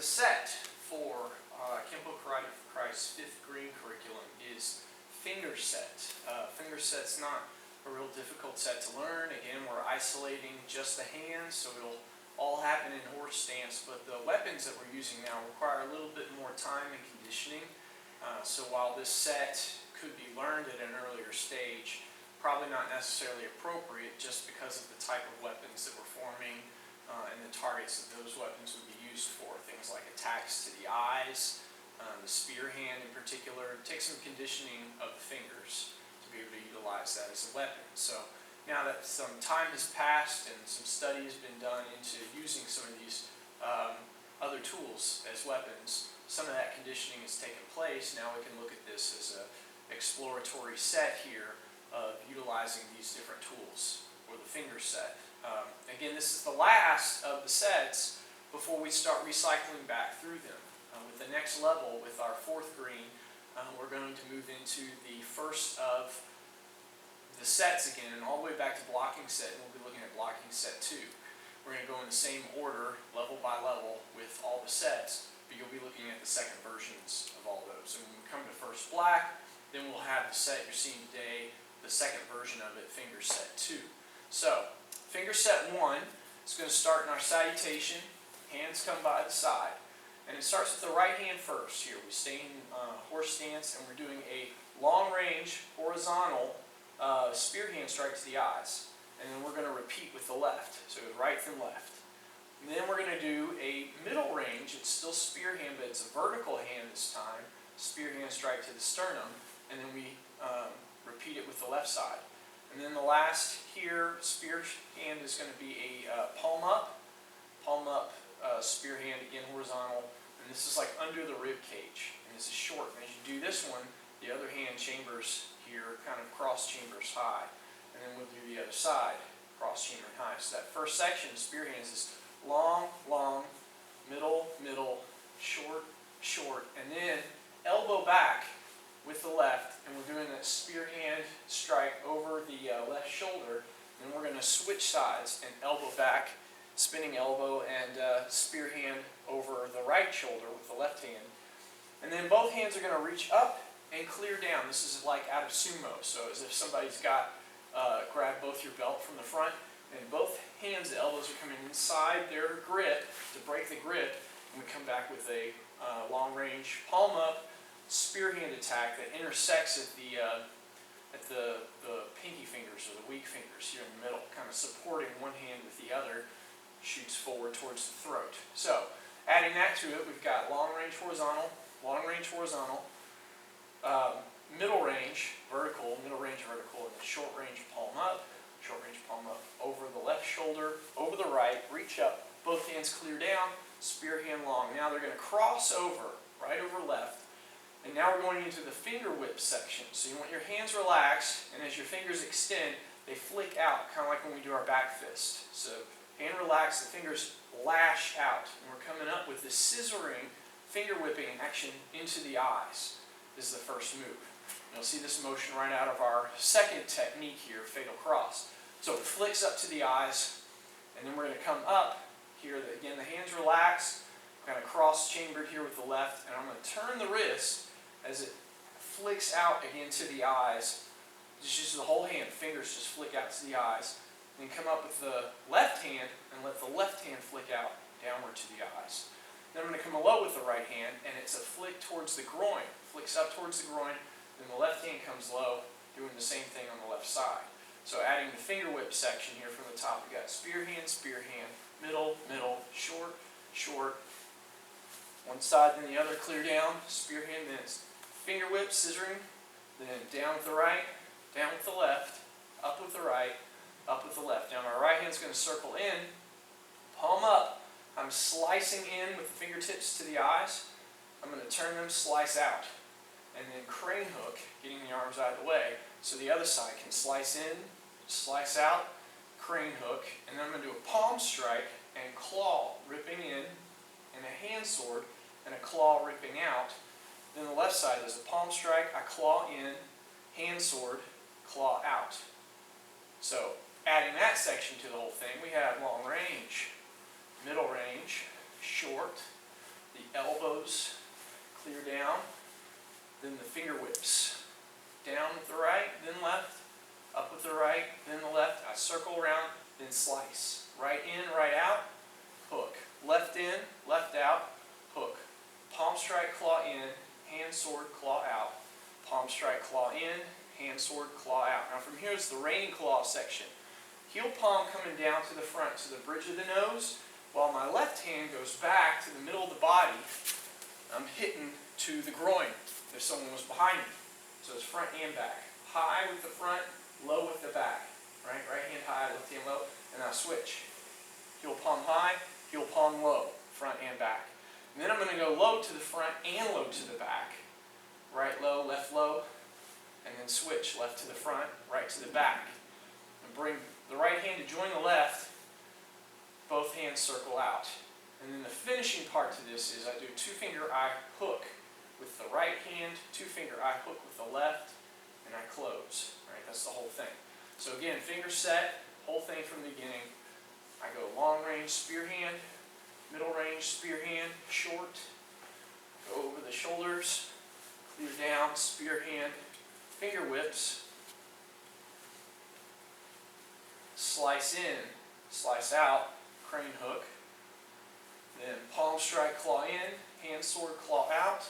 The set for Kenpo Karate for Christ's 5th green curriculum is finger set. Finger set's not a real difficult set to learn. Again, we're isolating just the hands, so it'll all happen in horse stance, but the weapons that we're using now require a little bit more time and conditioning. So while this set could be learned at an earlier stage, probably not necessarily appropriate just because of the type of weapons that we're forming and the targets that those weapons would be used for. Things like attacks to the eyes, the spear hand in particular. It takes some conditioning of the fingers to be able to utilize that as a weapon. So now that some time has passed and some study has been done into using some of these other tools as weapons, some of that conditioning has taken place. Now we can look at this as an exploratory set here of utilizing these different tools, or the finger set. Again, this is the last of the sets before we start recycling back through them. With the next level, with our 4th green, we're going to move into the first of the sets again, and all the way back to blocking set, and we'll be looking at blocking set 2. We're going to go in the same order, level by level, with all the sets, but you'll be looking at the second versions of all those. And when we come to first black, then we'll have the set you're seeing today, the second version of it, finger set 2. So, finger set 1 is going to start in our salutation. Hands come by the side. And it starts with the right hand first here. We stay in horse stance, and we're doing a long range, horizontal spear hand strike to the eyes. And then we're going to repeat with the left. So right and left. And then we're going to do a middle range. It's still spear hand, but it's a vertical hand this time. Spear hand strike to the sternum. And then we repeat it with the left side. And then the last here, spear hand is going to be a palm up spear hand, again horizontal. And this is like under the rib cage. And this is short. And as you do this one, the other hand chambers here, kind of cross chambers high. And then we'll do the other side, cross chamber high. So that first section, spear hands, is long, long, middle, middle, short, short, and then elbow back with the left, and we're doing that spear hand strike over the left shoulder, and we're going to switch sides and elbow back, spinning elbow, and spear hand over the right shoulder with the left hand. And then both hands are going to reach up and clear down. This is like out of sumo, so as if somebody's got grabbed both your belt from the front, and both hands, the elbows are coming inside their grip to break the grip, and we come back with a long range palm up spear hand attack that intersects at the pinky fingers, or the weak fingers here in the middle, kind of supporting one hand with the other, shoots forward towards the throat. So, adding that to it, we've got long range horizontal, middle range vertical, and then short range palm up over the left shoulder, over the right, reach up, both hands clear down, spear hand long. Now they're going to cross over, right over left. And now we're going into the finger whip section. So you want your hands relaxed, and as your fingers extend, they flick out, kind of like when we do our back fist. So hand relaxed, the fingers lash out, and we're coming up with this scissoring, finger whipping action into the eyes. This is the first move. You'll see this motion right out of our second technique here, fatal cross. So it flicks up to the eyes, and then we're going to come up here. Again, the hands relaxed, kind of cross-chambered here with the left, and I'm going to turn the wrist as it flicks out again to the eyes. Just use the whole hand, fingers just flick out to the eyes. Then come up with the left hand and let the left hand flick out downward to the eyes. Then I'm going to come low with the right hand, and it's a flick towards the groin. Flicks up towards the groin, then the left hand comes low, doing the same thing on the left side. So adding the finger whip section here from the top, we got spear hand, middle, middle, short, short. One side, then the other, clear down, spear hand, then it's finger whip, scissoring, then down with the right, down with the left, up with the right, up with the left. Now my right hand's going to circle in, palm up. I'm slicing in with the fingertips to the eyes. I'm going to turn them, slice out, and then crane hook, getting the arms out of the way, so the other side can slice in, slice out, crane hook, and then I'm going to do a palm strike and claw, ripping in, and a hand sword, and a claw ripping out. Then the left side is a palm strike, I claw in, hand sword, claw out. So, adding that section to the whole thing, we have long range, middle range, short, elbows clear down, then the finger whips. Down with the right, then left, up with the right, then the left. I circle around, then slice. Right in, right out, hook. Left in, left out, hook. Palm strike, claw in, hand, sword, claw out. Palm strike, claw in, hand, sword, claw out. Now from here is the reining claw section. Heel palm coming down to the front, to the bridge of the nose, while my left hand goes back to the middle of the body. I'm hitting to the groin if someone was behind me. So it's front and back. High with the front, low with the back. Right hand high, left hand low, and I switch. Heel palm high, heel palm low, front and back. And then I'm going to go low to the front and low to the back. Right low, and then switch left to the front, right to the back. And bring the right hand to join the left, both hands circle out. And then the finishing part to this is I do two-finger eye hook with the right hand, two-finger eye hook with the left, and I close. Right, that's the whole thing. So again, finger set, whole thing from the beginning. I go long range spear hand, middle range spear hand, short, go over the shoulders, clear down, spear hand, finger whips, slice in, slice out, crane hook, then palm strike, claw in, hand, sword, claw out,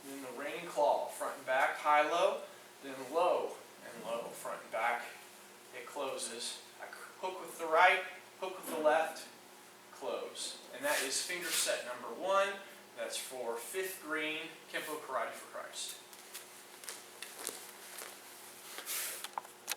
then the reining claw, front and back, high, low, then low and low, front and back. It closes. I hook with the right, hook with the left, close. And that is finger set number 1. That's for 5th green Kenpo Karate for Christ.